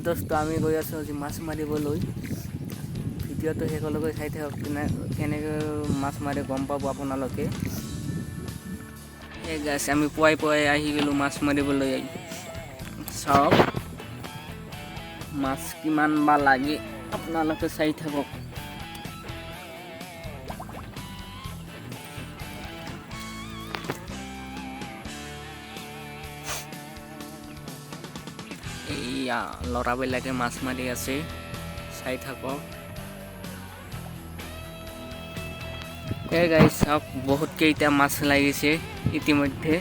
দোস্ত আমি গৈ আছোঁ আজি মাছ মাৰিবলৈ। ভিডিঅ'টো শেষলৈকে চাই থাকক, কেনেকৈ মাছ মাৰে গম পাব আপোনালোকে। এই গাইছ আমি পুৱাই আহি গ'লোঁ মাছ মাৰিবলৈ। চাওক মাছ কিমান বা লাগে আপোনালোকে চাই থাকক। এইয়া ল'ৰাবিলাকে মাছ মাৰি আছে, চাই থাকক। এই গাইছ চাওক বহুত কেইটা মাছ লাগিছে ইতিমধ্যে।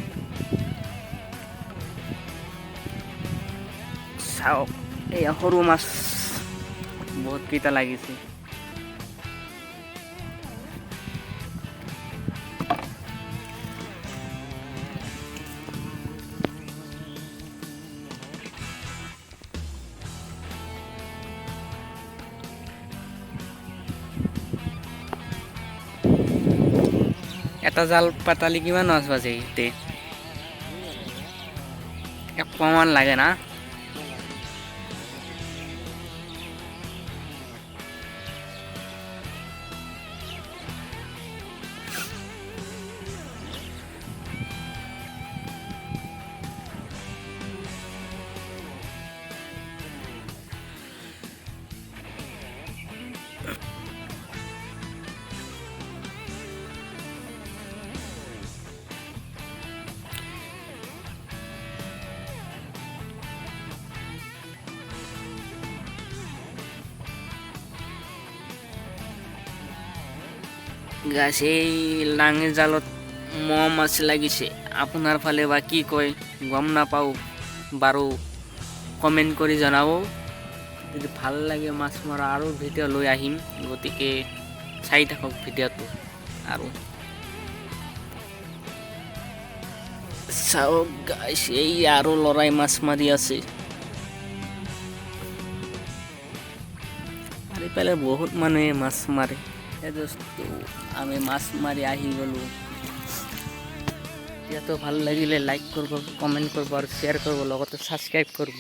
চাওক এয়া সৰু মাছ বহুত কেইটা লাগিছে। এটা জাল পাতালি কিমান মাছ বাজে ইতে? 1 পোৱা মান লাগে না? গাছ এই লাঙি জালত মাছ লাগিছে। আপোনাৰ ফালে বা কি কয় গম নাপাওঁ বাৰু, কমেণ্ট কৰি জনাব। যদি ভাল লাগে মাছ মৰা আৰু ভিডিঅ' লৈ আহিম, গতিকে চাই থাকক ভিডিঅ'টো। আৰু চাওক গাইছ এই আৰু ল'ৰাই মাছ মাৰি আছে। মাৰি পেলাই বহুত মানুহে মাছ মাৰে। আমি মাছ মাৰি আহি গ'লোঁ। ভিডিঅ'টো ভাল লাগিলে লাইক কৰিব, কমেণ্ট কৰিব আৰু শ্বেয়াৰ কৰিব, লগতে ছাবস্ক্ৰাইব কৰিব।